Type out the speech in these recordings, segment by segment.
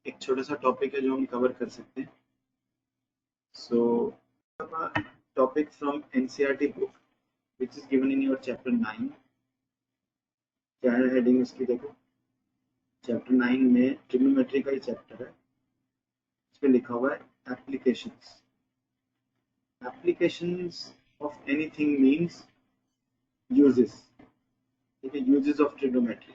एक छोटा सा टॉपिक है जो हम कवर कर सकते हैं. So, topic from NCERT book, which is given in your chapter 9. क्या है हेडिंग इसकी? देखो, चैप्टर 9 में ट्रिग्नोमेट्री का ही चैप्टर है. इस पे लिखा हुआ है applications. Applications of anything means uses. ठीक है, uses of trigonometry.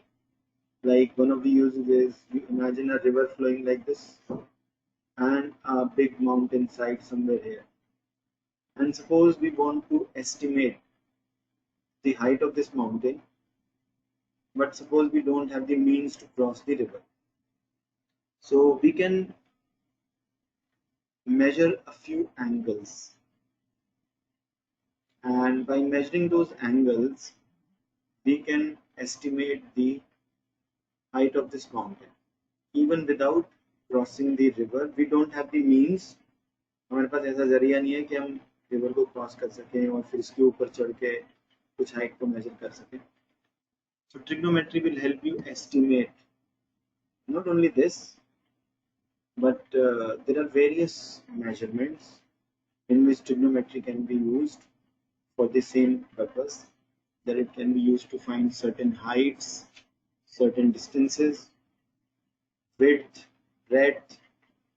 Like one of the uses is, you imagine a river flowing like this and a big mountain side somewhere here. And suppose we want to estimate the height of this mountain, but suppose we don't have the means to cross the river. So we can measure a few angles, and by measuring those angles we can estimate the height of this mountain even without crossing the river. We don't have the means. हमारे पास ऐसा जरिया नहीं है कि हम river को cross कर सकें और फिर इसके ऊपर चढ़ के कुछ हाइट को मेजर कर सकें. So trigonometry will help you estimate not only this, but there are various measurements in which trigonometry can be used for the same purpose, that it can be used to find certain heights, certain distances, width, breadth,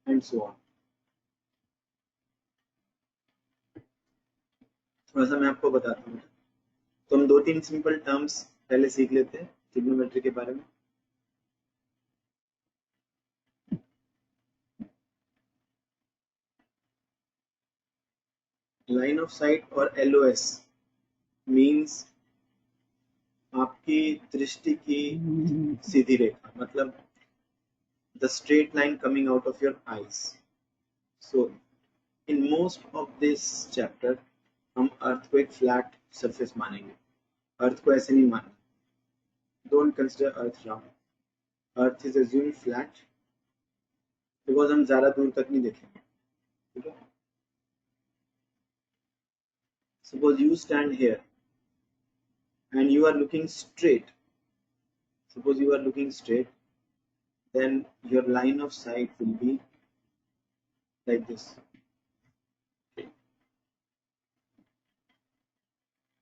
and so on. थोड़ा सा मैं आपको बताता हूँ. तो हम 2-3 simple terms पहले सीख लेते हैं ट्रिग्नोमेट्री के बारे में. लाइन ऑफ साइट और LOS मीन्स आपकी दृष्टि की सीधी रेखा, मतलब the straight line coming out of your eyes. So in most of this chapter हम अर्थ को एक फ्लैट सरफेस मानेंगे. अर्थ को ऐसे नहीं मानना. Don't consider earth round. Earth is assumed flat because हम ज़्यादा दूर तक नहीं देखेंगे. ठीक है. Suppose you stand here and you are looking straight. Suppose you are looking straight, then your line of sight will be like this.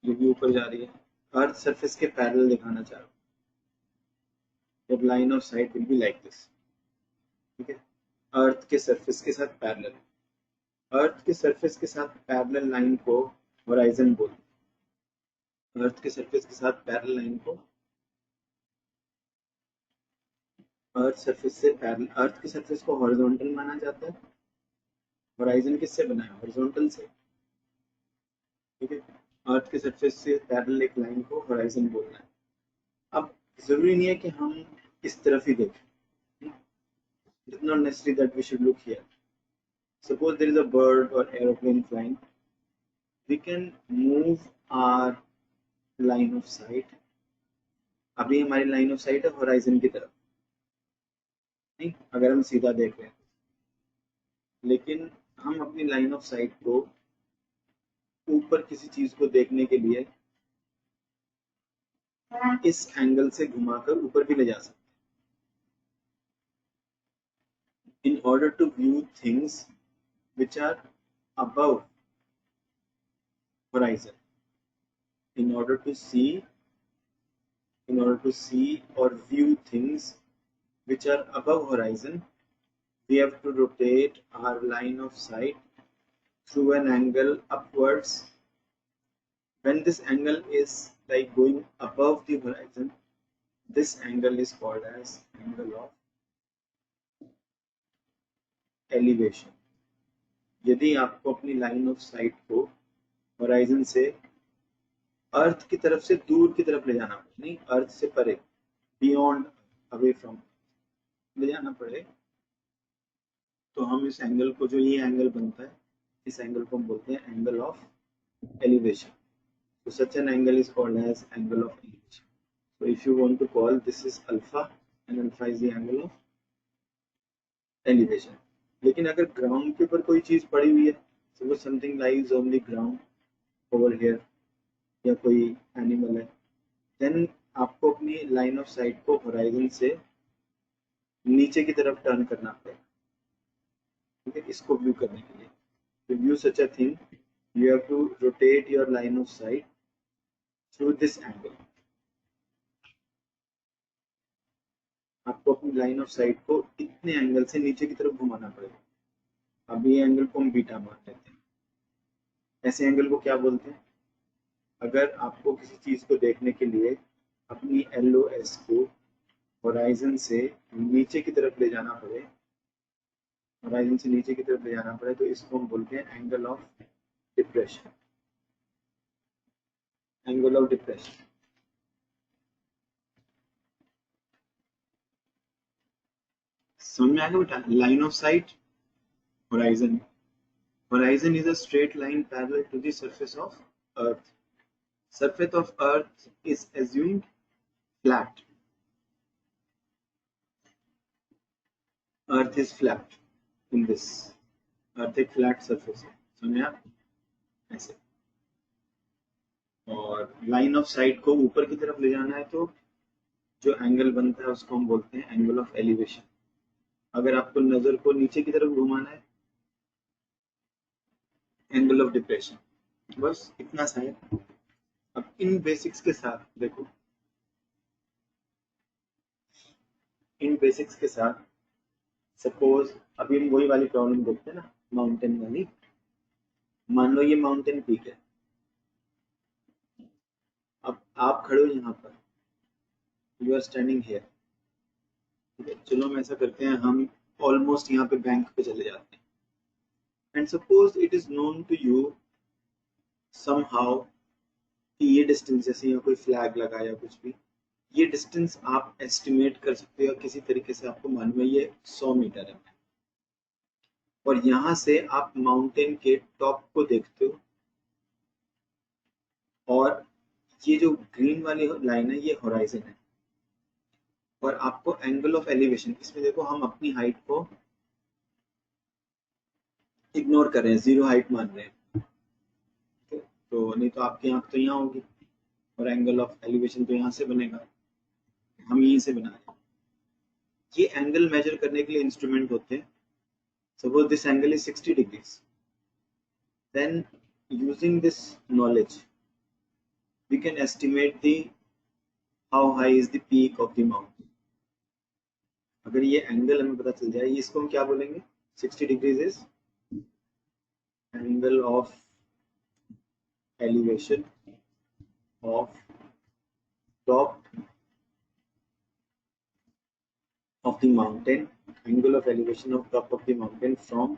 जो भी ऊपर जा रही है, अर्थ सरफेस के पैरेलल दिखाना चाह रहा हूँ. Your line of sight will be like this. ठीक है. अर्थ के सरफेस के साथ पैरेलल. अर्थ के सरफेस के साथ पैरेलल लाइन को होराइजन बोलते हैं. अर्थ के सरफेस के साथ पैरेलल लाइन को अर्थ सरफेस से पैरेलल. अर्थ के सरफेस को हॉरिजॉन्टल माना जाता है. होराइजन किससे बना है? हॉरिजॉन्टल से. ठीक है. अर्थ के सरफेस से पैरेलल एक लाइन को होराइजन बोलना है. अब जरूरी नहीं है कि हम इस तरफ ही देखें. It's not necessary that we should look here. Suppose there is a bird or aeroplane flying. We can move our line of sight. अभी हमारी लाइन ऑफ साइट है होराइजन की तरफ, नहीं अगर हम सीधा देख रहे हैं. लेकिन हम अपनी लाइन ऑफ साइट को ऊपर किसी चीज को देखने के लिए इस एंगल से घुमाकर ऊपर भी ले जा सकते हैं. In order to view things which are above horizon, in order to see or view things which are above horizon, we have to rotate our line of sight through an angle upwards. When this angle is like going above the horizon, this angle is called as angle of elevation. यदि आपको अपनी line of site को horizon से अर्थ की तरफ से दूर की तरफ ले जाना पड़े, नहीं अर्थ से परे, बियॉन्ड, अवे फ्रॉम ले जाना पड़े, तो हम इस एंगल को, जो ये एंगल बनता है, इस एंगल को हम बोलते हैं angle of elevation. So such an angle is called as angle of elevation. So if you want to call, this is alpha and alpha is the angle of elevation. लेकिन अगर ground के ऊपर कोई चीज पड़ी हुई है, suppose something lies on the ground over here, या कोई एनिमल है, देन आपको अपनी लाइन ऑफ साइट को होराइजन से नीचे की तरफ टर्न करना पड़ेगा, ठीक है, इसको व्यू करने के लिए। to view such a thing you have to rotate your line of sight through this angle। आपको अपनी लाइन ऑफ साइट को इतने एंगल से नीचे की तरफ घुमाना पड़ेगा। अब ये एंगल को हम बीटा मान लेते हैं। ऐसे एंगल को क्या बोलते हैं? अगर आपको किसी चीज को देखने के लिए अपनी LOS को होराइजन से नीचे की तरफ ले जाना पड़े, होराइजन से नीचे की तरफ ले जाना पड़े, तो इसको हम बोलते हैं angle of depression. Angle of depression. समझ में आ गया बेटा? Line of sight, horizon. Horizon is a straight line parallel to the surface of earth. Surface of earth is assumed flat। Earth is flat in this. Earth एक flat surface है, समझे आप? ऐसे। और लाइन ऑफ साइट को ऊपर की तरफ ले जाना है तो जो एंगल बनता है उसको हम बोलते हैं एंगल ऑफ एलिवेशन। अगर आपको नजर को नीचे की तरफ घुमाना है, एंगल ऑफ डिप्रेशन। बस इतना सा है। अब इन बेसिक्स के साथ देखो, इन बेसिक्स के साथ सपोज अभी हम वही वाली प्रॉब्लम देखते हैं ना, माउंटेन वाली। मान लो ये माउंटेन पीक है। अब आप खड़े हो यहाँ पर, यू आर स्टैंडिंग हियर, ठीक है। चलो हम ऐसा करते हैं, हम ऑलमोस्ट यहाँ पे बैंक पे चले जाते हैं। And suppose it is known to you somehow कि ये डिस्टेंस, जैसे यहाँ कोई फ्लैग लगा या कुछ भी, ये डिस्टेंस आप एस्टिमेट कर सकते हो किसी तरीके से। आपको मालूम है ये 100 मीटर है, और यहाँ से आप माउंटेन के टॉप को देखते हो, और ये जो ग्रीन वाली लाइन है ये होराइजन है, और आपको एंगल ऑफ एलिवेशन, इसमें देखो हम अपनी हाइट को इग्नोर कर रहे हैं, 0 हाइट मान रहे हैं, तो नहीं तो आपकी आंख तो यहाँ होगी और एंगल ऑफ एलिवेशन तो यहाँ से बनेगा। हम यहीं से बना रहे हैं। ये एंगल मेजर करने के लिए इंस्ट्रूमेंट होते हैं। Suppose this angle is 60 degrees, then using this knowledge we can estimate the how high is the peak of the mountain। अगर ये एंगल हमें पता चल जाए, इसको हम क्या बोलेंगे? 60 degrees is angle of elevation of top of the mountain, angle of elevation of top of the mountain from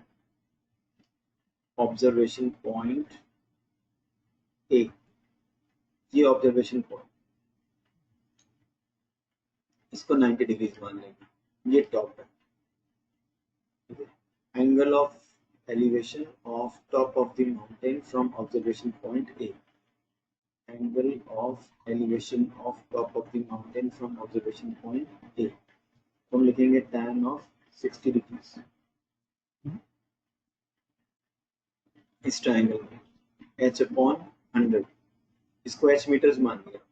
observation point A। ये ऑब्जर्वेशन पॉइंट, इसको 90 डिग्रीज मान लेंगे, ये टॉप है, ठीक है। Angle of elevation of top of the mountain from observation point A। Angle of elevation of top of the mountain from observation point A, तो हम लिखेंगे tan of 60 degrees इस ट्राइंगल में, h upon 100, इसको h metres मान लिया।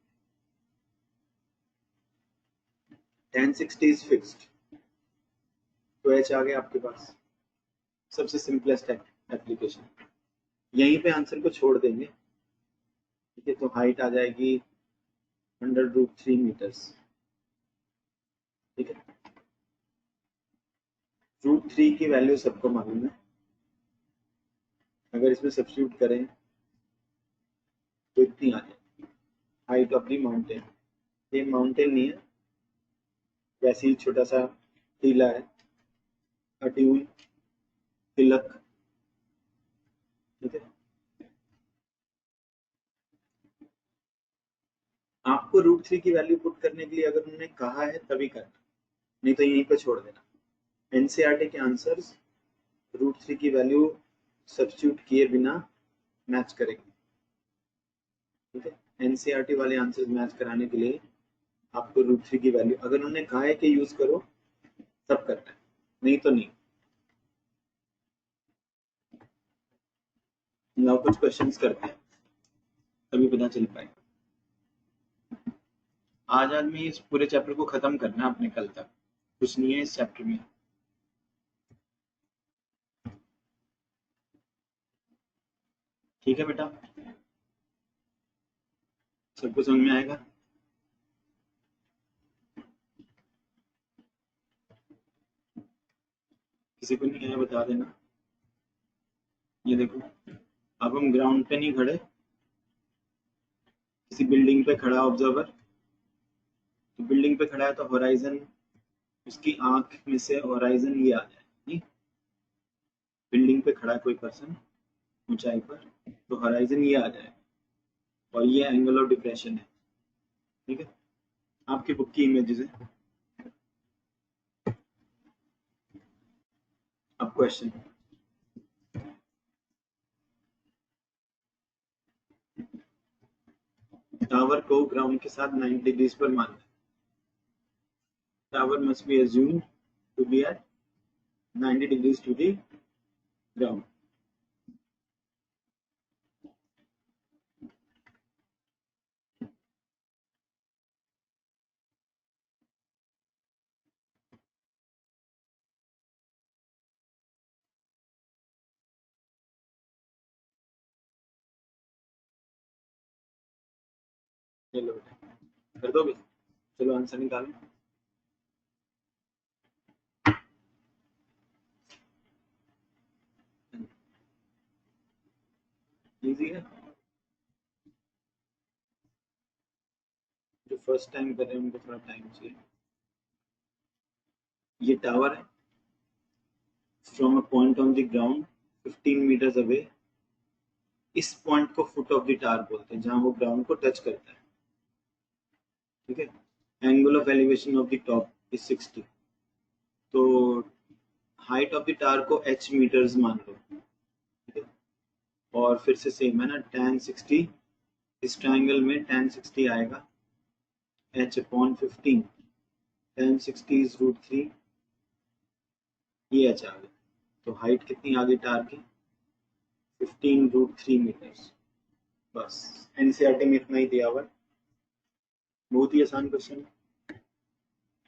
tan 60 is fixed, तो h आ गया आपके पास। सबसे सिंपलेस्ट एप्लीकेशन, यहीं पे आंसर को छोड़ देंगे, ठीक है। तो हाइट आ जाएगी 100√3 मीटर्स, ठीक है। √3 की वैल्यू सबको मालूम है। अगर इसमें सब्स्टिट्यूट करें तो इतनी आ जाएगी हाइट ऑफ द माउंटेन। ये माउंटेन नहीं है, वैसे ही छोटा सा टीला है, अट्यून, तिलक, ठीक है। आपको √3 की वैल्यू पुट करने के लिए अगर उन्होंने कहा है तभी करना, नहीं तो यहीं पे छोड़ देना। एनसीईआरटी के आंसर्स √3 की वैल्यू सब्स्टिट्यूट किए बिना मैच करेंगे, ठीक है। एनसीईआरटी वाले आंसर्स मैच कराने के लिए आपको √3 की वैल्यू अगर उन्होंने कहा है कि यूज करो तब करना है, नहीं तो नहीं। ना कुछ क्वेश्चंस करते हैं तभी पता चल पाए। आज आदमी इस पूरे चैप्टर को खत्म करना है अपने कल तक, कुछ नहीं है इस चैप्टर में। ठीक है बेटा, सबको समझ में आएगा? किसी को नहीं आया बता देना। ये देखो, अब हम ग्राउंड पे नहीं खड़े, किसी बिल्डिंग पे खड़ा ऑब्जर्वर, तो बिल्डिंग पे खड़ा है तो होराइजन, उसकी आंख में से होराइजन ये आ जाए, नहीं? बिल्डिंग पे खड़ा है कोई पर्सन ऊंचाई पर, तो होराइजन ये आ जाए और ये एंगल ऑफ डिप्रेशन है। ठीक है, आपकी बुक की इमेजेस है। अब क्वेश्चन, टावर को ग्राउंड के साथ 90 डिग्रीज पर मानना है। Tower must be assumed to be at 90 degrees to the ground. चलो बेटा, कर दोगे? चलो आंसर निकालो। इजी है, जो फर्स्ट टाइम कर रहे हैं उनको थोड़ा टाइम चाहिए। ये टावर है, from a point on the ground 15 metres away. इस पॉइंट को फुट ऑफ द टावर बोलते हैं, जहां वो ग्राउंड को टच करता है। ठीक है, angle of elevation of the top is 60। तो हाइट ऑफ द टावर को h मीटर्स मान लो। ठीक है, और फिर से सेम है ना, tan 60, इस ट्राइंगल में tan 60 आएगा h अपॉन 15, tan 60 इज √3, ये h आ गया। तो हाइट कितनी आ गई टावर की? 15 √3 मीटर्स। बस एनसीईआरटी में इतना ही दिया हुआ है, बहुत ही आसान क्वेश्चन है।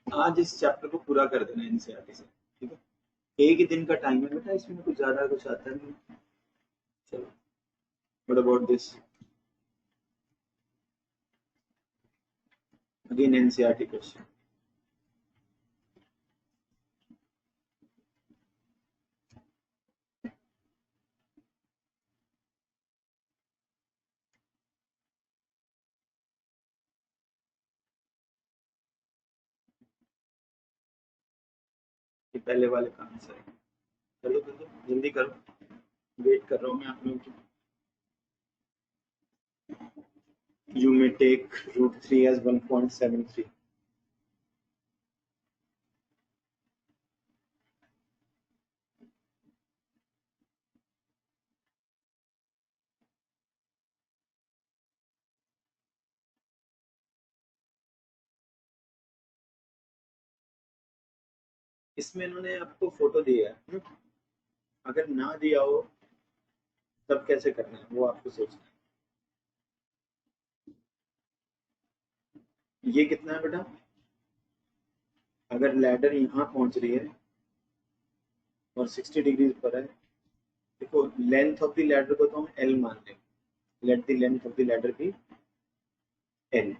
आज इस चैप्टर को पूरा कर देना एनसीईआरटी से। ठीक है, एक ही दिन का टाइम है बेटा, इसमें कुछ ज्यादा कुछ आता नहीं। चलो, what about this? Again NCERT question. ये पहले वाले का आंसर है। चलो चलो जल्दी करो, वेट कर रहा हूँ मैं आप लोगों की। You may take √3 as 1.73. इसमें इन्होंने आपको फोटो दिया है, अगर ना दिया हो तब कैसे करना है वो आपको सोचना है। ये कितना है बेटा? अगर लैडर यहाँ पहुंच रही है और 60 डिग्री पर है, देखो लेंथ ऑफ द लैडर को तो हम एल मान लेंगे, let the length of the ladder be L.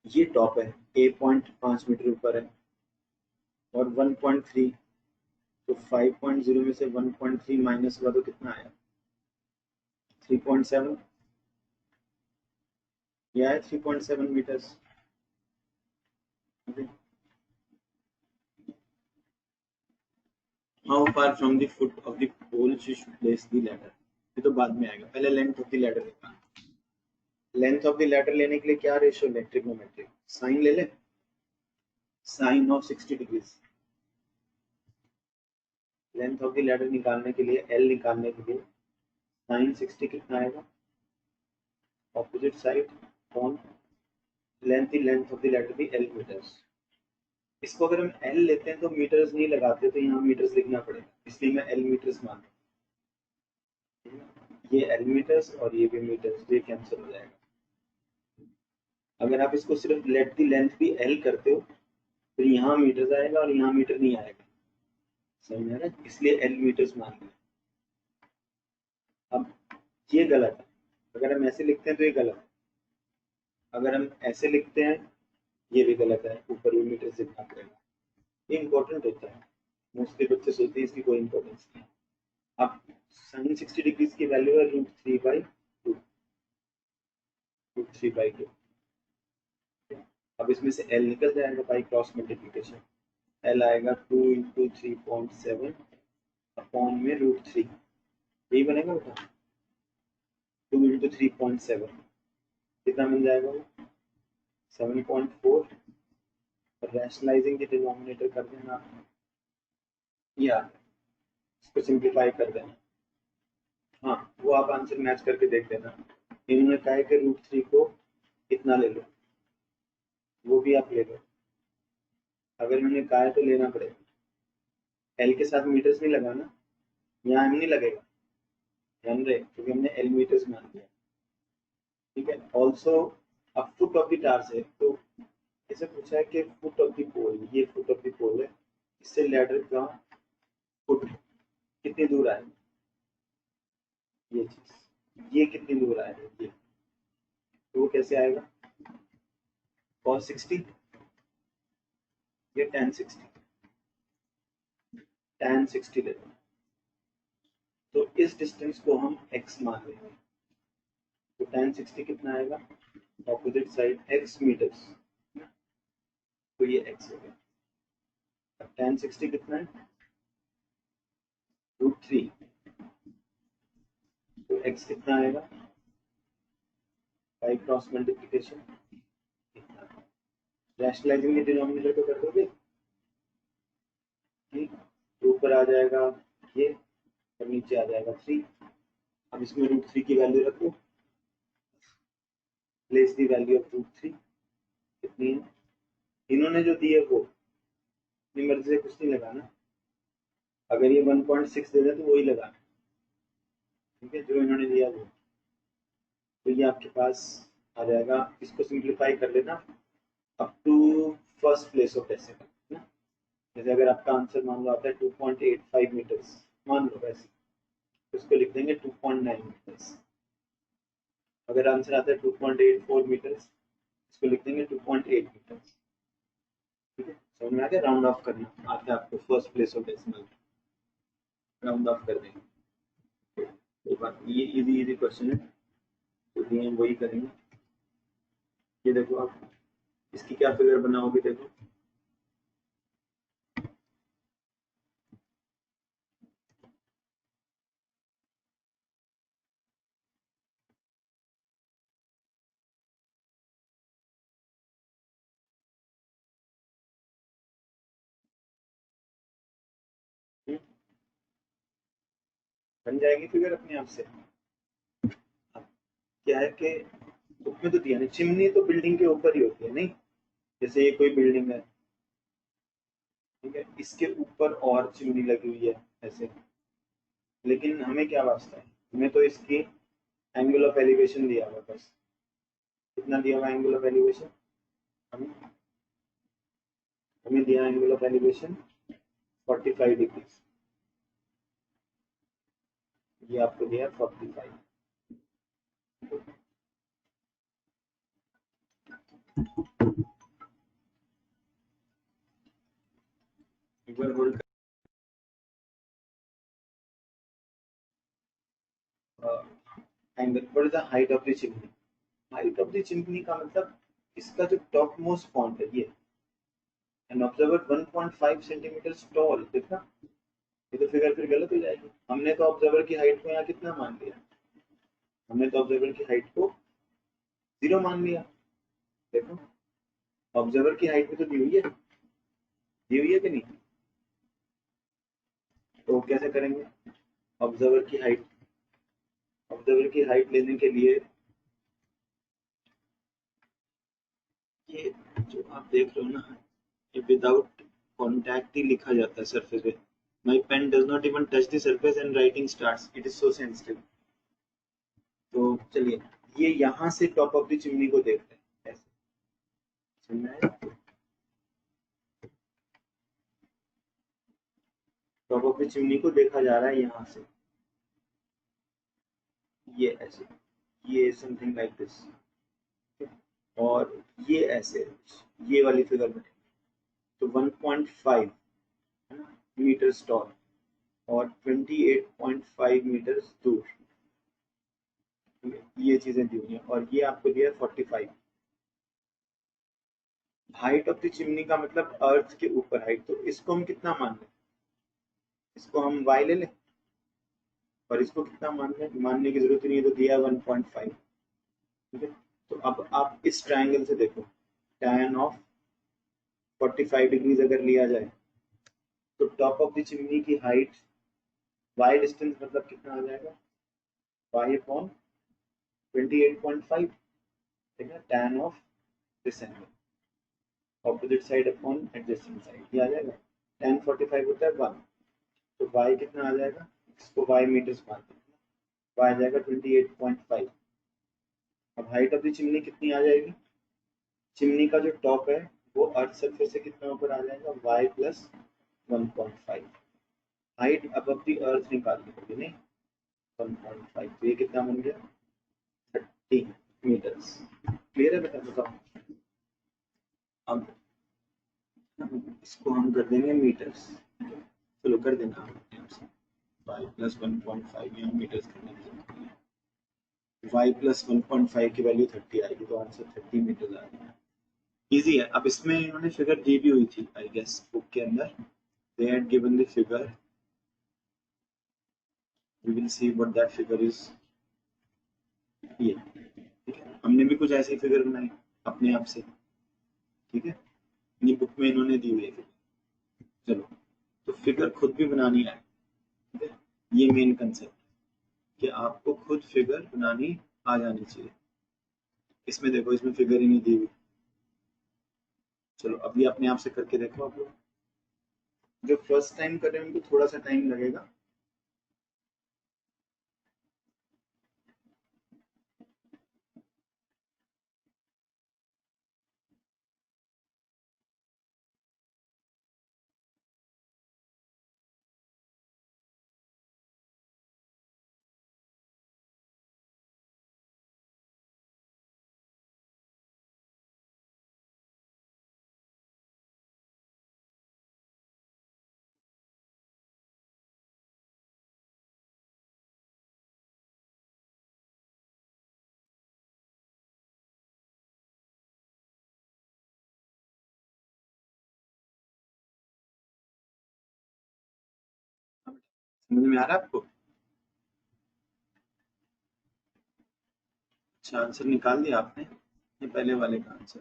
ये टॉप है, 1.5 मीटर ऊपर है और 1.3, तो 5.0 में से 1.3 माइनस हुआ तो कितना आया? 3.7, यह है 3.7 metres. How far from the foot of the pole she should place the ladder? ये तो बाद में आएगा, पहले लेंथ ऑफ द लैडर निकालना। लेंथ ऑफ द लैडर लेने के लिए क्या रेशियो ले? ट्रिग्नोमेट्रिक साइन ले ले, sine of 60 degrees. Length of the ladder निकालने के लिए, एल निकालने के लिए साइन 60 कितना आएगा? Opposite side on length of the ladder भी एल मीटर्स। इसको अगर हम एल लेते हैं तो मीटर्स नहीं लगाते, तो यहाँ मीटर्स लिखना पड़ेगा, इसलिए मैं एल मीटर्स मान रहा हूँ। ये एल मीटर्स और ये भी मीटर्स, ये कैंसिल हो जाएगा। अगर आप इसको सिर्फ लेट दी लेंथ भी एल करते हो फिर यहाँ मीटर आएगा और यहाँ मीटर नहीं आएगा, समझ में आ रहा है? इसलिए एल मीटर्स मान लिया। अब ये गलत है, अगर हम ऐसे लिखते हैं तो ये गलत है, अगर हम ऐसे लिखते हैं ये भी गलत है, ऊपर ये मीटर लिखना पड़ेगा। ये इंपॉर्टेंट होता है, मोस्टली बच्चे सोचते हैं इसकी कोई इंपॉर्टेंस नहीं है। अब साइन 60 डिग्रीज की वैल्यू है √3/2, √3/2। अब इसमें से एल निकल जाएगा बाई क्रॉस मल्टीप्लीकेशन, एल आएगा 2 × 3.7 अपॉन में √3, यही बनेगा बेटा 2 × 3.7 कितना मिल जाएगा वो 7.4, रैशनलाइजिंग के डिनोमिनेटर कर देना या इसको सिंप्लीफाई कर देना। हाँ वो आप आंसर मैच करके देख देना। इन्होंने कहा है कि √3 को कितना ले लो, वो भी आप ले लो, अगर इन्होंने कहा है तो लेना पड़ेगा। एल के साथ मीटर्स नहीं लगाना, यहाँ एम नहीं लगेगा, ध्यान रहे क्योंकि हमने एल मीटर्स मान लिया, ठीक है। ऑल्सो अब फुट ऑफ द टार से तो ऐसे पूछा है कि फुट ऑफ द पोल, ये फुट ऑफ द पोल है, इससे लैडर का फुट कितनी दूर आएगा, ये चीज ये कितनी दूर आएगा, ये तो वो कैसे आएगा cos 60 या tan 60, tan 60 ले लो, तो इस डिस्टेंस को हम x मान लेंगे, तो tan 60 कितना आएगा ऑपोजिट साइड x मीटर्स, तो ये x हो गया। अब tan 60 कितना है √3, तो x कितना आएगा बाई क्रॉस मल्टीप्लिकेशन, रैशनलाइजिंग के डिनोमिनेटर को कर दोगे, ठीक, तो ऊपर आ जाएगा ये और नीचे आ जाएगा 3। अब इसमें √3 की वैल्यू रखो, प्लेस दी वैल्यू ऑफ √3 कितनी है, इन्होंने जो दी है वो अपनी मर्जी से कुछ नहीं लगाना, अगर ये 1.6 दे दे तो वही लगाना, ठीक है, जो इन्होंने दिया वो, तो ये आपके पास आ जाएगा, इसको सिंप्लीफाई कर लेना up to first place of decimal ना, जैसे अगर आपका आंसर मान लो आता है 2.85 मीटर्स, मान लो वैसे तो इसको लिख देंगे 2.9 मीटर्स, अगर आंसर आता है 2.84 मीटर्स इसको लिख देंगे 2.8 मीटर्स, ठीक है, समझ में आ गया, राउंड ऑफ करना आता है आपको first place of decimal, round of कर देंगे, कोई बात नहीं, ये इजी इजी क्वेश्चन है तो दिए हम वही करेंगे। ये देखो आप इसकी क्या फिगर बनाओगे, देखो बन जाएगी फिगर अपने आप से। क्या है कि उसमें तो दिया नहीं, चिमनी तो बिल्डिंग के ऊपर ही होती है नहीं, जैसे ये कोई बिल्डिंग है, ठीक है, इसके ऊपर और चिमनी लगी हुई है ऐसे, लेकिन हमें क्या वास्ता है, हमें तो इसकी एंगल ऑफ एलिवेशन दिया हुआ, बस कितना दिया हुआ एंगल ऑफ एलिवेशन, हमें हमें दिया एंगल ऑफ एलिवेशन 45 डिग्री, ये आपको दिया 45, एक बार hold angle, what is the height of the chimney, height of the chimney का मतलब इसका जो टॉप मोस्ट पॉइंट है ये, एंड ऑब्जर्वर 1.5 सेंटीमीटर टॉल, देखना ये तो फिगर फिर गलत हो जाएगी, हमने तो ऑब्जर्वर की हाइट को यहाँ कितना मान लिया, हमने तो ऑब्जर्वर की हाइट को 0 मान लिया, देखो ऑब्जर्वर की हाइट भी तो दी हुई है कि नहीं, तो कैसे करेंगे, ऑब्जर्वर की हाइट, ऑब्जर्वर की हाइट लेने के लिए ये जो आप देख रहे हो ना, ये विदाउट कॉन्टैक्ट ही लिखा जाता है सरफेस पे, my pen does not even touch the surface and writing starts, it is so sensitive. तो चलिए ये यहाँ से टॉप ऑफ द चिमनी को देखते हैं ऐसे, टॉप ऑफ द चिमनी को देखा जा रहा है यहाँ से, ये ऐसे, ये समथिंग लाइक दिस, और ये ऐसे, ये वाली फिगर बनेगी। तो 1.5 मीटर टॉल और 28.5 मीटर दूर, ये चीजें दी हुई हैं, और ये आपको दिया है 45। हाइट ऑफ द चिमनी का मतलब अर्थ के ऊपर हाइट, तो इसको हम कितना मान लें, इसको हम y ले लें, और इसको कितना मानने की जरूरत नहीं है, तो दिया 1.5। ठीक है, तो अब आप इस ट्रायंगल से देखो, tan ऑफ 45 डिग्रीज अगर लिया जाए, तो टॉप ऑफ द चिमनी की हाइट, y डिस्टेंस मतलब कितना आ जाएगा, y अपॉन 28.5, ठीक है, tan of this angle, opposite side upon adjacent side, ये आ जाएगा। tan 45 होता है 1, तो y कितना आ जाएगा, इसको y मीटर्स मान y आ जाएगा 28.5। अब हाइट ऑफ द चिमनी कितनी आ जाएगी, चिमनी का जो टॉप है वो अर्थ सरफेस से कितना ऊपर आ जाएगा, y plus 1.5। Height above the earth निकालनी होगी, नहीं 1.5, तो ये कितना बन गया 30 मीटर्स। क्लियर है बेटा, बताओ। अब इसको हम कर देंगे मीटर्स, चलो कर देना y प्लस 1.5 यहाँ मीटर्स करने की जरूरत नहीं है। y प्लस 1.5 की वैल्यू 30 आएगी, तो आंसर 30 मीटर आ गया। इजी है। अब इसमें इन्होंने फिगर दी भी हुई थी आई गेस बुक के अंदर, they had given the figure, we will see what that figure is। ये ठीक है, हमने भी कुछ ऐसी फिगर बनाई अपने आप से, ठीक है, ये बुक में इन्होंने दी हुई है फिगर। चलो, तो फिगर खुद भी बनानी है, ठीक है, ये मेन कंसेप्ट कि आपको खुद फिगर बनानी आ जानी चाहिए। इसमें देखो, इसमें फिगर ही नहीं दी हुई। चलो अभी अपने आप से करके देखो। आप लोग जो फर्स्ट टाइम कर रहे हैं उनको थोड़ा सा टाइम लगेगा, समझ में आ रहा है आपको। अच्छा, आंसर निकाल दिया आपने, ये पहले वाले का answer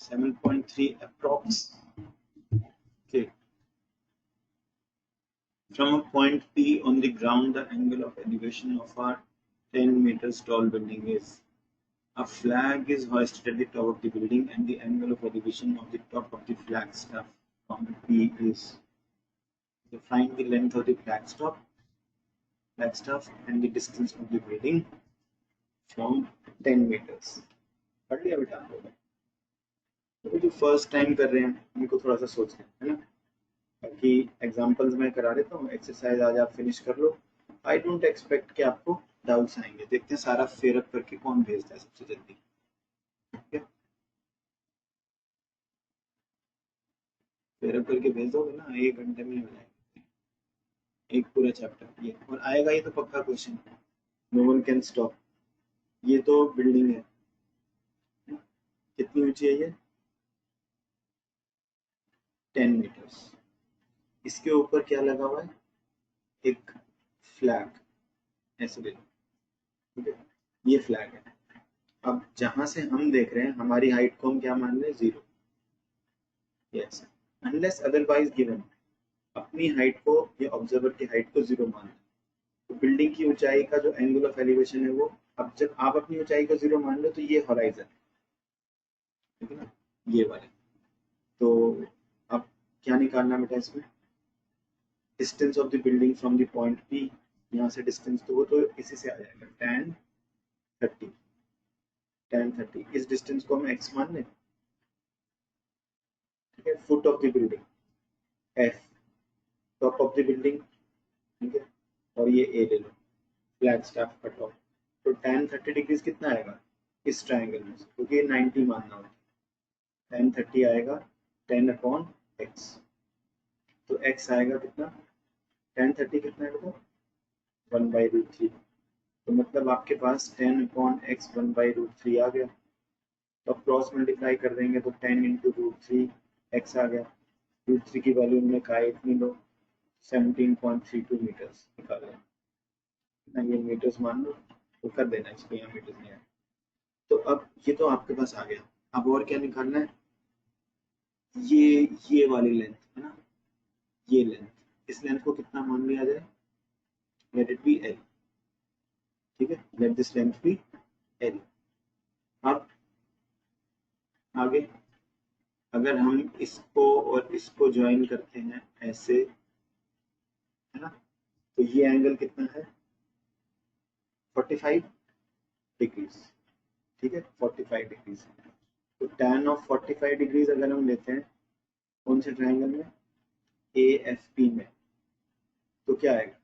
7.3 approx. Okay. From a point P on the ground, the angle of elevation of a 10 meters tall building is, a flag is hoisted at the top of the building and the angle of elevation of the top of the flagstaff from P is, to find the length of the flagstaff and the distance of the building from 10 meters। पढ़ लिया बेटा आप लोगों ने? तो जो first time कर रहे हैं उनको थोड़ा सा सोचना है ना, बाकी एग्जांपल्स में करा देता हूँ, एक्सरसाइज आज आप फिनिश कर लो। आई डोंट एक्सपेक्ट कि आपको डाउट्स आएंगे। देखते हैं सारा फेरअप करके कौन भेजता है सबसे जल्दी, ठीक है, फेरअप करके भेज दोगे ना, 1 घंटे में हो जाएगा एक पूरा चैप्टर ये, और आएगा ये तो पक्का question, no one can stop. ये तो बिल्डिंग है, कितनी ऊंची है ये, 10 मीटर्स। इसके ऊपर क्या लगा हुआ है, एक फ्लैग, ऐसे देखो, ठीक है, ये फ्लैग है। अब जहां से हम देख रहे हैं हमारी हाइट को हम क्या मान रहे हैं, 0, यस, अनलेस अदरवाइज गिवन, अपनी हाइट को या ऑब्जर्वर की हाइट को 0 मान, तो बिल्डिंग की ऊंचाई का जो एंगल ऑफ एलिवेशन है वो, अब जब आप अपनी ऊंचाई को 0 मान लो तो ये हॉराइजन, ठीक है ना, ये वाले। तो अब क्या निकालना बेटा इसमें, distance of the building from the point P, यहाँ से डिस्टेंस तो वो तो इसी से आ जाएगा, tan 30, इस डिस्टेंस को हम x मान लें, ठीक है, foot of the building F, top of the building, ठीक है, और ये ए ले लो, फ्लैग स्टाफ का टॉप। तो tan 30 डिग्रीज कितना आएगा इस ट्राइंगल में से, क्योंकि ये 90 मानना होगा, tan 30 आएगा 10/x। तो x आएगा कितना, tan 30 कितना है बेटा, 1/√3। तो मतलब आपके पास 10/x 1/√3 आ गया। तो अब क्रॉस मल्टीप्लाई कर देंगे तो 10 इंटू √3 x आ गया। √3 की वैल्यू हमने कहा इतनी लो, 17.32 मीटर्स निकाल ना, ये मीटर्स मान लो तो कर देना, इसको यहाँ मीटर्स नहीं आया। तो अब ये तो आपके पास आ गया। अब और क्या निकालना है, ये वाली लेंथ है ना, ये लेंथ, इस लेंथ को कितना मान लिया जाए, लेट इट बी एल, ठीक है, let this length be L. अब आगे अगर हम इसको और इसको ज्वाइन करते हैं ऐसे, है ना, तो ये एंगल कितना है 45 डिग्रीज, ठीक है, 45 डिग्रीज। तो tan ऑफ 45 डिग्रीज अगर हम लेते हैं कौन से ट्राइंगल में, ए एफ पी में, तो क्या आएगा,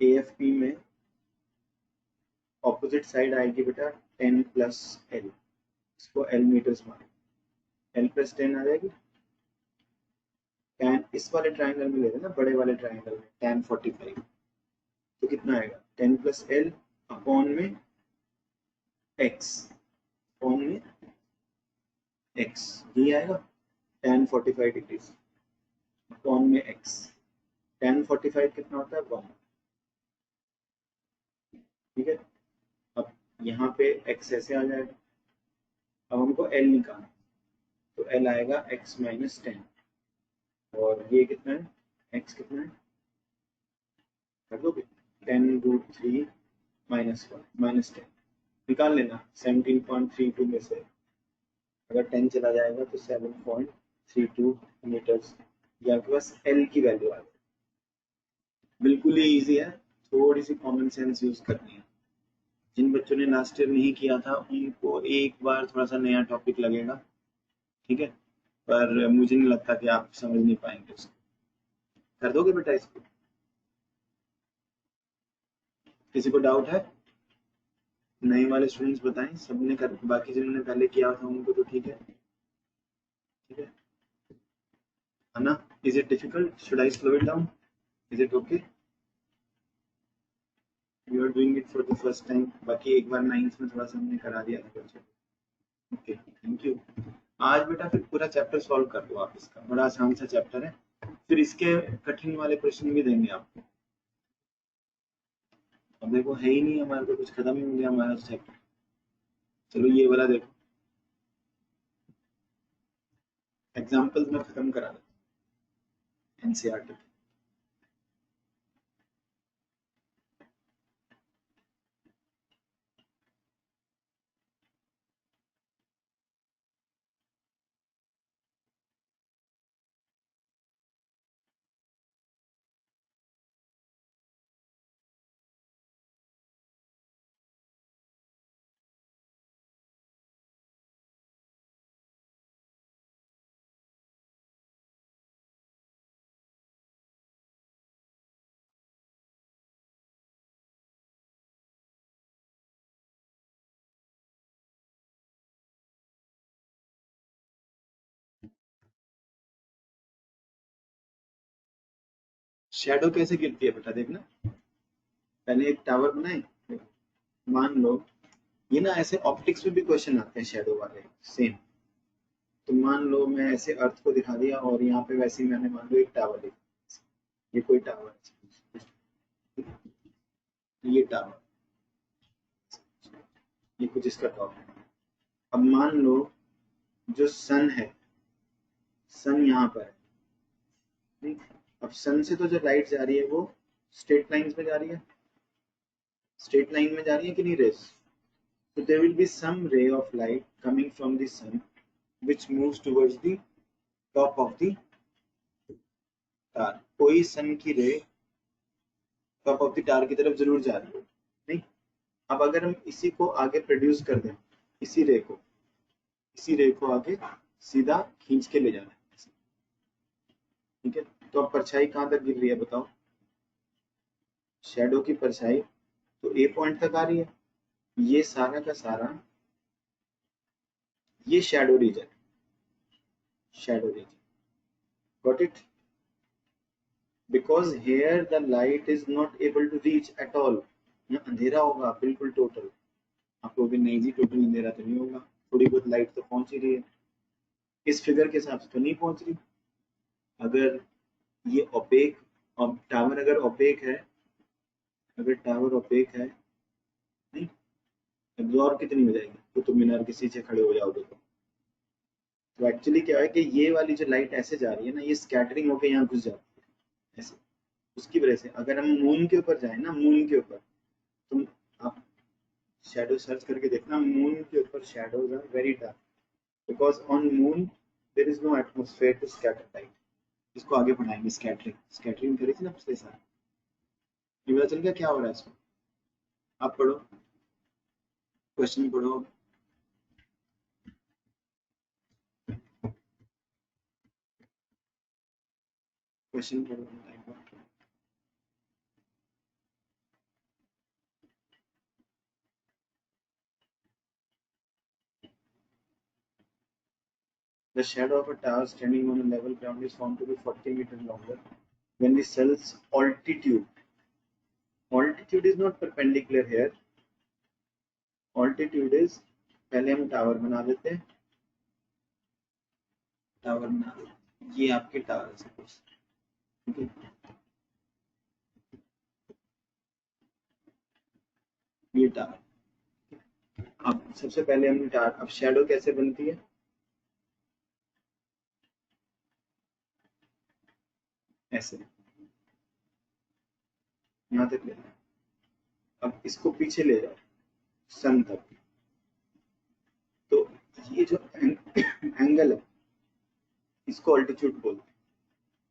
ए एफ पी में ऑपोजिट साइड आएगी बेटा 10 प्लस एल, इसको एल मीटर्स मान, एल प्लस 10 आ जाएगी। tan इस वाले ट्राइंगल में ले रहे हैं ना, बड़े वाले ट्राइंगल में tan 45, तो कितना आएगा 10 प्लस एल अपॉन में x, अपॉन में x, ये आएगा tan 45 डिग्रीज अपॉन में x। tan 45 कितना होता है 1, ठीक है। अब यहाँ पे x ऐसे आ जाएगा। अब हमको l निकालना, तो l आएगा x माइनस 10, और ये कितना है x कितना है, कर दोगे 10√3 माइनस 1 माइनस 10 निकाल लेना। 17.32 में से अगर 10 चला जाएगा तो 7.32 मीटर्स, ये आपके पास l की वैल्यू आ गई। बिल्कुल ही इजी है, थोड़ी सी कॉमन सेंस यूज करनी है। जिन बच्चों ने लास्ट ईयर नहीं किया था उनको एक बार थोड़ा सा नया टॉपिक लगेगा, ठीक है, पर मुझे नहीं लगता कि आप समझ नहीं पाएंगे उसको। कर दोगे बेटा इसको, किसी को डाउट है, नए वाले स्टूडेंट्स बताएं, सबने कर, बाकी जिन्होंने पहले किया था उनको तो ठीक है, ठीक है ना। Is it difficult, should I slow it down, is it okay, you are doing it for the first time, बाकी एक बार 9th में थोड़ा सा हमने करा दिया था बच्चों, ओके थैंक यू। आज बेटा फिर पूरा चैप्टर सॉल्व कर दो आप, इसका बड़ा आसान सा चैप्टर है, फिर इसके कठिन वाले क्वेश्चन भी देंगे आपको। अब देखो है ही नहीं हमारे को, कुछ खत्म ही हो गया हमारा चैप्टर। चलो ये वाला देखो, एग्जाम्पल्स में खत्म करा दो एनसीईआरटी। शेडो कैसे गिरती है बेटा, देखना, पहले एक टावर बनाए, मान लो ये ना, ऐसे ऑप्टिक्स में भी क्वेश्चन आते हैं शेडो वाले सेम। तो मान लो मैं ऐसे अर्थ को दिखा दिया और यहाँ पे वैसे ही मैंने मान लो एक टावर दिखा, ये कोई टावर है, ये टावर, ये कुछ इसका टॉप है। अब मान लो जो सन है, सन यहाँ पर है, ठीक? अब सन से तो जो लाइट जा रही है वो स्ट्रेट लाइंस में जा रही है, स्ट्रेट लाइन में जा रही है कि नहीं race. So there will be some ray of light coming from the sun which moves towards the top of the star. कोई सन की रे टॉप ऑफ द स्टार की तरफ जरूर जा रही है, नहीं। अब अगर हम इसी को आगे प्रोड्यूस कर दें, इसी रे को आगे सीधा खींच के ले जाना है ऐसे। ठीक है, तो अब परछाई कहाँ तक गिर रही है बताओ? शैडो की परछाई तो ए पॉइंट तक आ रही है। ये सारा का सारा ये shadow region, shadow region, got it? Because here the light is not able to reach at all. अंधेरा होगा बिल्कुल टोटल। आपको भी नहीं जी, टोटल अंधेरा तो नहीं होगा, थोड़ी बहुत लाइट तो पहुंच ही रही है। इस फिगर के हिसाब से तो नहीं पहुंच रही। अगर ये ओपेक, टावर अगर ओपेक है, अगर टावर ओपेक है, नहीं एब्जॉर्ब कितनी हो जाएगी कुतुब मीनार के नीचे खड़े हो जाओगे तो एक्चुअली क्या है कि ये वाली जो लाइट ऐसे जा रही है ना, ये स्कैटरिंग होकर यहाँ घुस जाती है ऐसे। उसकी वजह से अगर हम मून के ऊपर जाए ना, मून के ऊपर, तुम आप शैडो सर्च करके देखना, मून के ऊपर shadows are very dark because on moon there is no atmosphere to scatter light. इसको आगे बढ़ाएंगे, स्कैटरिंग, स्कैटरिंग करी थी ना पिछले साल। ये पता चल गया क्या हो रहा है इसमें? आप पढ़ो, क्वेश्चन पढ़ो। क्वेश्चन पढ़ो। The shadow of a tower standing on a level ground is found to be 40 meters longer when the cell's altitude is not perpendicular here. Altitude is, पहले हम टावर बना देते हैं, टावर बना देते हैं, ये आपके टावर है सपोज, ठीक है, ये टावर। अब सबसे पहले हमने टावर, अब शैडो कैसे बनती है? ऐसे, यहाँ तक ले जाओ, अब इसको पीछे ले जाओ सन तक, तो ये जो एंगल है इसको अल्टीट्यूड बोलते हैं,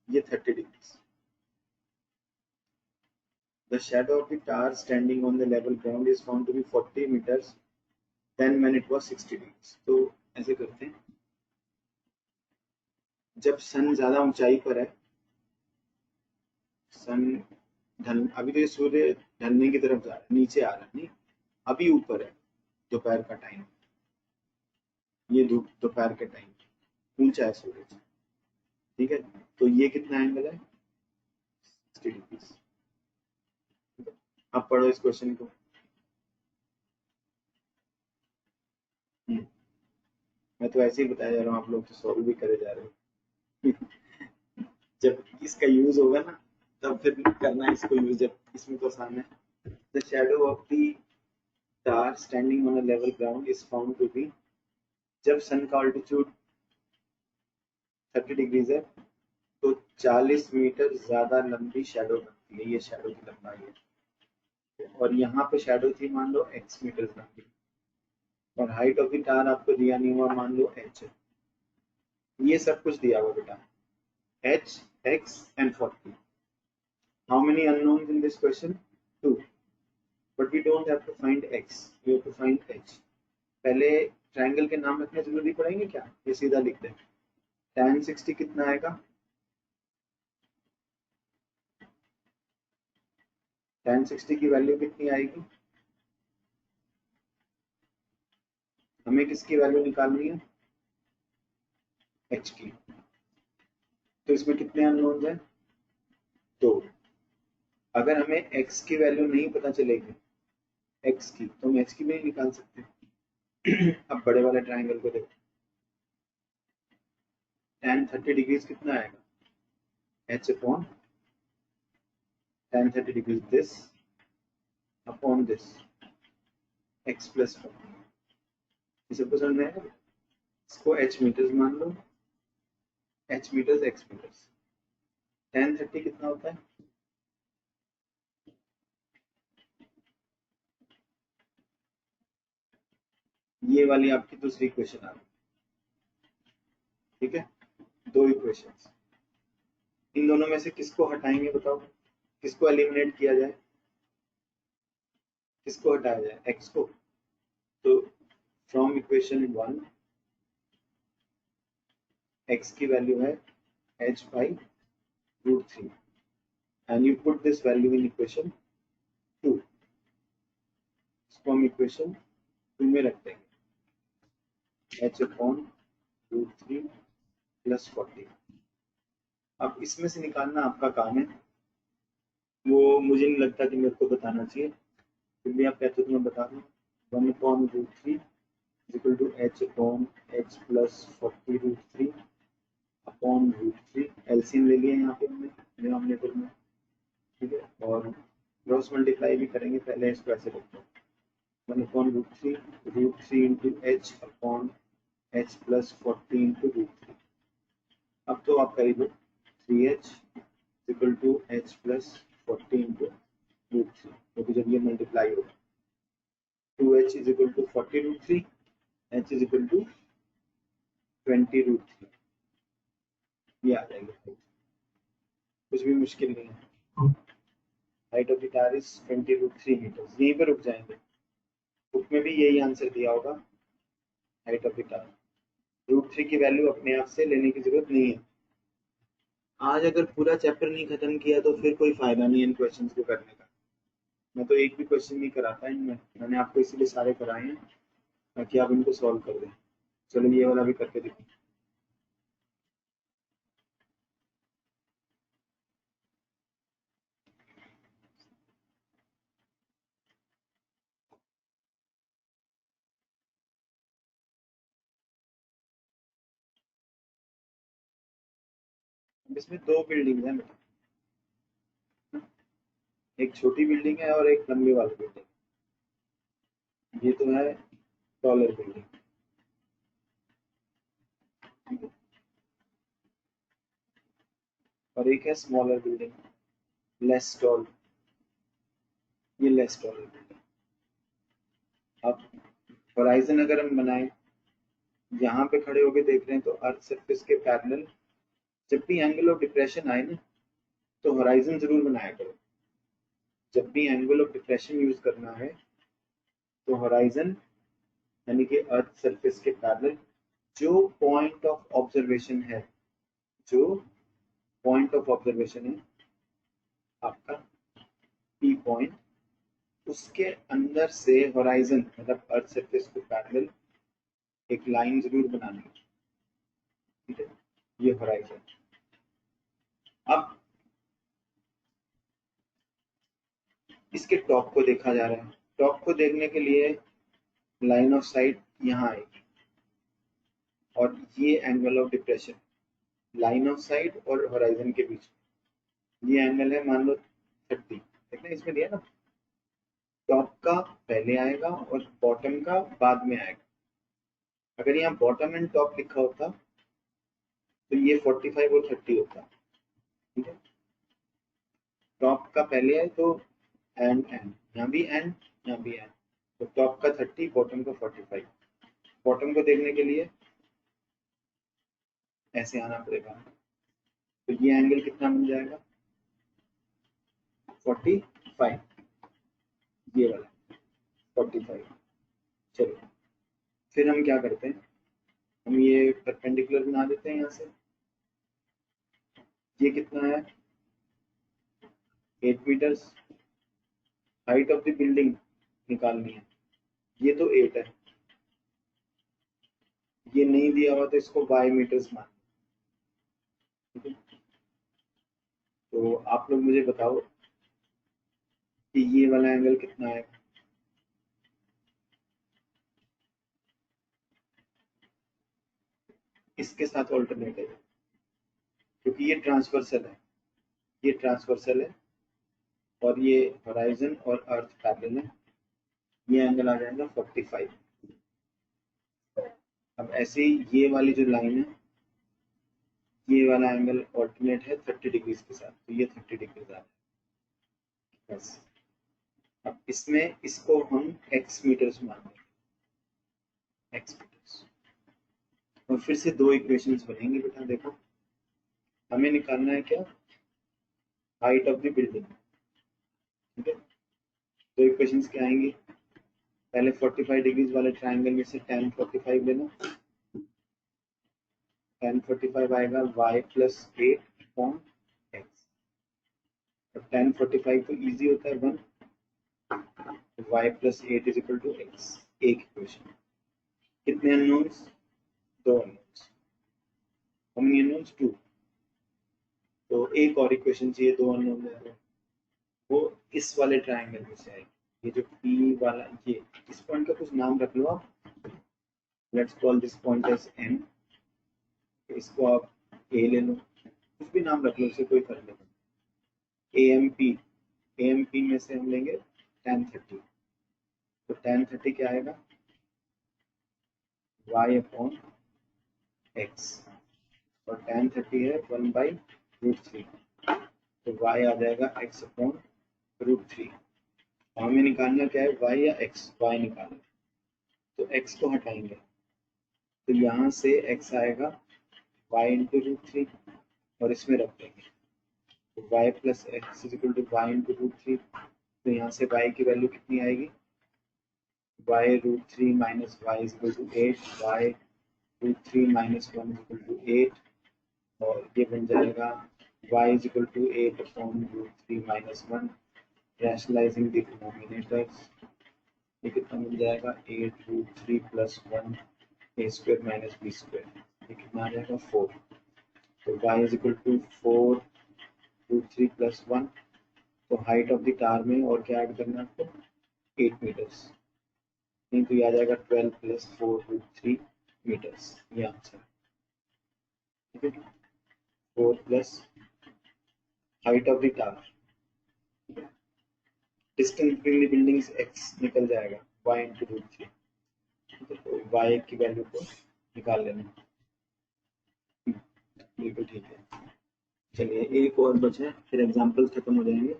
ये 30 degree. The shadow of the tower standing on the level ground is found to be 40 meters then when it was 60 degrees। तो ऐसे करते हैं, जब सन ज्यादा ऊंचाई पर है, सन ढल, अभी तो ये सूर्य ढलने की तरफ जा रहा है, नीचे आ रहा है, नहीं अभी ऊपर है, दोपहर का टाइम, ये धूप दोपहर के टाइम ऊंचा है सूरज, ठीक है, तो ये कितना एंगल है? 60 डिग्री। अब पढ़ो इस क्वेश्चन को। मैं तो ऐसे ही बताया जा रहा हूँ, आप लोग तो सॉल्व भी करे जा रहे हो। जब इसका यूज होगा ना तब फिर करना है इसको यूज, जब इसमें तो आसान है। The shadow of the star standing on a level ground is found to be, जब सन का ऑल्टीट्यूड 30 डिग्रीज है तो 40 मीटर ज्यादा लंबी शैडो बनती है, ये शैडो की लंबाई है। और यहाँ पे शैडो थी मान लो x मीटर लंबी, और हाइट ऑफ द टावर आपको दिया नहीं हुआ, मान लो h, ये सब कुछ दिया हुआ बेटा, h, x and 40। How many unknowns in this question? 2, but we don't have to find x, we have to find h। पहले ट्रायंगल के नाम रखने जरूरी पड़ेंगे क्या? ये सीधा लिख दें, tan 60 कितना आएगा? tan 60 की वैल्यू कितनी आएगी? हमें किसकी वैल्यू निकालनी है? h की। तो इसमें कितने अननोन्स हैं? 2। अगर हमें x की वैल्यू नहीं पता चलेगी, x की, तो हम h की भी नहीं निकाल सकते। अब बड़े वाले ट्रायंगल को देखो, tan 30 डिग्रीज कितना आएगा? h upon tan 30 degrees this upon this, x plus 1। इसे समझ में आएगा? इसको h मीटर्स मान लो, h metres x metres. tan 30 कितना होता है? ये वाली आपकी दूसरी इक्वेशन आ गई, ठीक है, दो इक्वेशंस। इन दोनों में से किसको हटाएंगे बताओ, किसको एलिमिनेट किया जाए, किसको हटाया जाए? x को। तो फ्रॉम इक्वेशन 1 x की वैल्यू है h/√3 and you put this value in equation 2. इसको हम इक्वेशन 2 में रख देंगे h/√3 + 40. अब इसमें से निकालना आपका काम है, वो मुझे नहीं लगता कि मेरे को बताना चाहिए, फिर भी आप कहते हो तो मैं बता दूँ. 1/√3 equal to h/h + 40√3 upon √3. LCM ले लिया यहाँ पे हमने डिनोमिनेटर में, ठीक है, और क्रॉस मल्टीप्लाई भी करेंगे. पहले इसको ऐसे रखते हैं 1/√3 √3 into h upon h + 40 into √3. अब तो आप कर ही दो 3h equal to h + 40 into √3, क्योंकि जब ये मल्टीप्लाई होगा 2h is equal to 40√3, h is equal to 20√3. ये आ जाएगा, कुछ भी मुश्किल नहीं है. हाइट ऑफ द टायर इज 20√3 मीटर्स. यहीं पर रुक जाएंगे, बुक में भी यही आंसर दिया होगा. हाइट ऑफ द टायर √3 की वैल्यू अपने आप से लेने की जरूरत नहीं है. आज अगर पूरा चैप्टर नहीं खत्म किया तो फिर कोई फायदा नहीं है इन क्वेश्चंस को करने का. मैं तो एक भी क्वेश्चन नहीं कराता इनमें, मैंने आपको इसीलिए सारे कराए हैं ताकि आप इनको सॉल्व कर दें. चलो ये वाला भी करके देखो. इसमें दो बिल्डिंग है, एक छोटी बिल्डिंग है और एक लंबी वाली बिल्डिंग. ये तो है टॉलर बिल्डिंग, और एक है स्मॉलर बिल्डिंग, लेस टॉल. ये लेस टॉलर बिल्डिंग. अब होराइजन अगर हम बनाएं, यहाँ पे खड़े होके देख रहे हैं तो अर्थ सरफेस के पैरेलल जब भी एंगल ऑफ डिप्रेशन आए ना तो होराइजन जरूर बनाया करो. जब भी एंगल ऑफ डिप्रेशन यूज करना है तो होराइजन यानी कि अर्थ सरफेस के पैरेलल जो पॉइंट ऑफ ऑब्जर्वेशन है, जो पॉइंट ऑफ ऑब्जर्वेशन है आपका पी पॉइंट, उसके अंदर से होराइजन मतलब अर्थ सरफेस को पैरेलल एक लाइन जरूर बनानी है, ठीक है. ये होराइजन. अब इसके टॉप को देखा जा रहा है. टॉप को देखने के लिए लाइन ऑफ साइट यहाँ आएगी और ये angle of depression line of site और होराइजन के बीच में ये एंगल है, मान लो 30. देखना इसमें दिया ना, टॉप का पहले आएगा और बॉटम का बाद में आएगा. अगर यहाँ बॉटम एंड टॉप लिखा होता तो ये 45 और 30 होता, ठीक है. टॉप का पहले है तो एंड एंड, यहाँ भी एंड, यहाँ भी एंड, तो टॉप का 30 बॉटम का 45. बॉटम को देखने के लिए ऐसे आना पड़ेगा, तो ये एंगल कितना बन जाएगा 45, ये वाला 45. चलो फिर हम क्या करते हैं, हम ये परपेंडिकुलर बना देते हैं यहाँ से. ये कितना है 8 metres. Height of the building निकालनी है, ये तो 8 है. ये नहीं दिया हुआ तो इसको बाय मीटर्स मान, ठीक है. तो आप लोग मुझे बताओ कि ये वाला एंगल कितना है. इसके साथ ऑल्टरनेट है क्योंकि ये ट्रांसवर्सल है, ये ट्रांसवर्सल है और ये होराइजन और अर्थ पैरेलल है. ये एंगल आ जाएगा 45. अब ऐसे ही ये वाली जो लाइन है, ये वाला एंगल ऑल्टरनेट है 30 डिग्रीज के साथ, तो ये 30 डिग्रीज आ जाएगा बस. अब इसमें इसको हम x मीटर्स मान लेंगे, x मीटर्स. और फिर से दो इक्वेशंस बनेंगे बेटा. देखो हमें निकालना है क्या, हाइट ऑफ द बिल्डिंग, ठीक है. दो इक्वेशंस क्या आएंगी, पहले 45 डिग्रीज वाले ट्रायंगल में से tan 45 लेना, tan 45 आएगा y प्लस 8 अपॉन एक्स। और tan 45 तो इजी होता है 1, y plus 8 is equal to x. एक इक्वेशन। कितने unknowns? 2 unknowns. How many unknowns? 2। तो एक और इक्वेशन चाहिए 2 अननोन है तो वो इस वाले ट्रायंगल में से आएगी। ये जो P वाला, ये इस पॉइंट का कुछ नाम रख लो आप। Let's call this point as M। इसको आप A ले लो, कुछ भी नाम रख लो, उससे कोई फर्क नहीं पड़ता। AMP में से हम लेंगे tan 30। तो tan 30 क्या आएगा? y upon x. और tan 30 है 1/√3, तो y आ जाएगा x अपॉन √3। हमें निकालना क्या है, y या x? y निकालना। तो x को हटाएंगे तो यहाँ से x आएगा y इंटू √3 और इसमें रख देंगे तो y plus x is equal to y into √3। तो यहाँ से y की वैल्यू कितनी आएगी? y √3 minus y is equal to 8, y √3 minus 1 is equal to 8। और ये बन जाएगा y is equal to 8 upon √3 minus 1। Rationalising the denominators, ये कितना मिल जाएगा? 8√3 plus 1 a square minus b square. ये कितना आ जाएगा? 4। तो y is equal to 4√3 plus 1। तो हाइट ऑफ द टावर में और क्या ऐड करना है आपको? 8 मीटर्स। नहीं तो ये आ जाएगा 12 प्लस 4√3 मीटर्स। ये आंसर। ठीक है, 4 plus height of the tower, distance between the buildings x निकल जाएगा y इंटू √3। तो y की वैल्यू को निकाल लेना। बिल्कुल ठीक है। चलिए एक और बचा है, फिर एग्जाम्पल्स खत्म हो जाएंगे।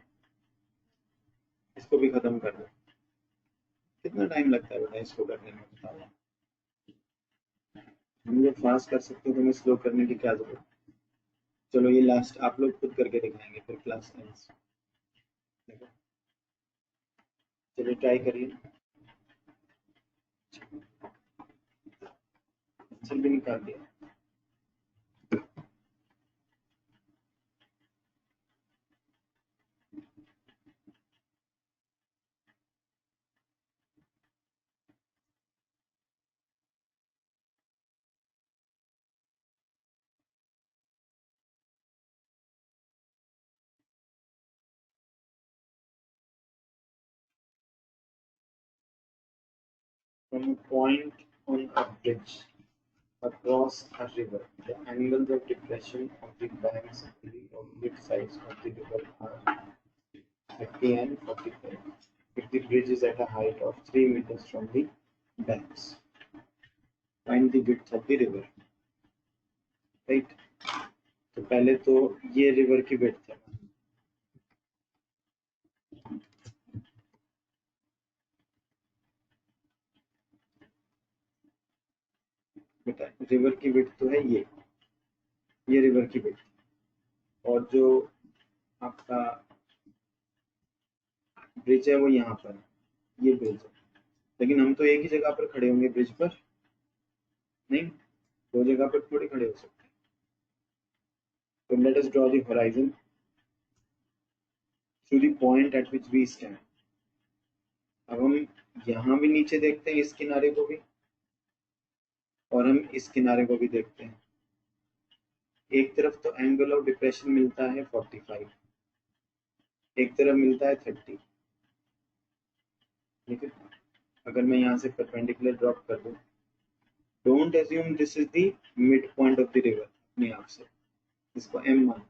इसको भी खत्म कर दो। कितना टाइम लगता है बेटा इसको करने में, बताओ। हम लोग फास्ट कर सकते हो तो मैं स्लो करने की क्या जरूरत? चलो ये लास्ट आप लोग खुद करके दिखाएंगे फिर क्लास एंड्स। चलिए ट्राई करिए। आंसर भी निकाल दिया। From a point on a bridge across a river, the angles of depression of the banks on the opposite sides of the river are 30 and 45. If the bridge is at a height of 3 meters from the banks, find the width of the river. Right? तो पहले तो ये river की width है। बेटा river की width तो है ये रिवर की विड्थ, और जो आपका ब्रिज है वो यहाँ पर है, ये ब्रिज है। लेकिन हम तो एक ही जगह पर खड़े होंगे ब्रिज पर, नहीं, दो जगह पर थोड़ी खड़े हो सकते। तो let us draw the horizon through the point at which we stand. अब हम यहाँ भी नीचे देखते हैं, इस किनारे को भी, और हम इस किनारे को भी देखते हैं। एक तरफ तो एंगल ऑफ डिप्रेशन मिलता है 45, एक तरफ मिलता है 30। ठीक है, अगर मैं यहाँ से परपेंडिकुलर ड्रॉप कर दूं, don't assume this is the mid point of the river, अपने आप से इसको M मान।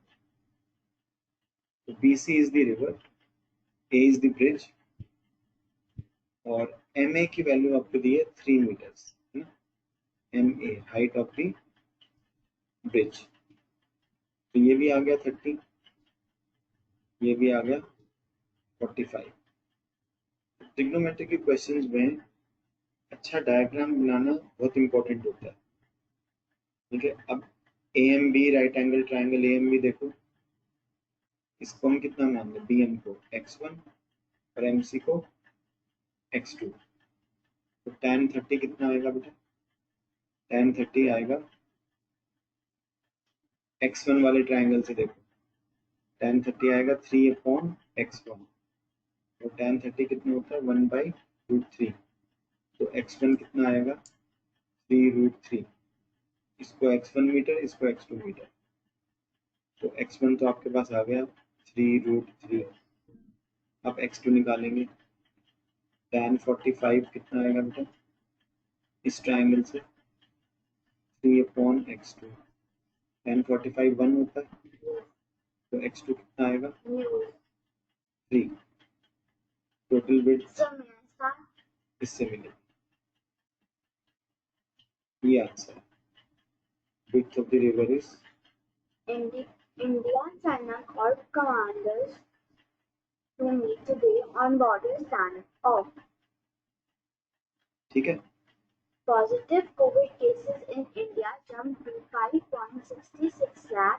तो BC is the river, A is the bridge, और MA की वैल्यू आपको दी है 3 मीटर्स, है ना। MA height of the bridge, तो ये भी आ गया 30, ये भी आ गया 45। ट्रिग्नोमेट्री के क्वेश्चंस में अच्छा डायग्राम बनाना बहुत इंपॉर्टेंट होता है। ठीक है, अब AMB right angle triangle AMB देखो, इसको हम कितना मान लें, BM को x1 और MC को x2। तो tan 30 कितना आएगा बेटा? tan 30 आएगा x1 वाले ट्राइंगल से देखो, tan 30 आएगा 3/x1, और tan 30 कितना होता है 1/√3, तो x1 कितना आएगा 3√3, इसको x1 मीटर, इसको x2 मीटर, तो x1 तो आपके पास आ गया 3√3। अब x2 निकालेंगे, tan 45 कितना आएगा बेटा इस ट्राइंगल से 3/x2, tan 45 1 होता है, तो x2 कितना आएगा 3, टोटल विड्थ इससे मिलेगी, ये आंसर है। Width of the river is India and China called commanders to meet today on border standoff. ठीक है। Positive COVID cases in India jumped to 5.66 lakh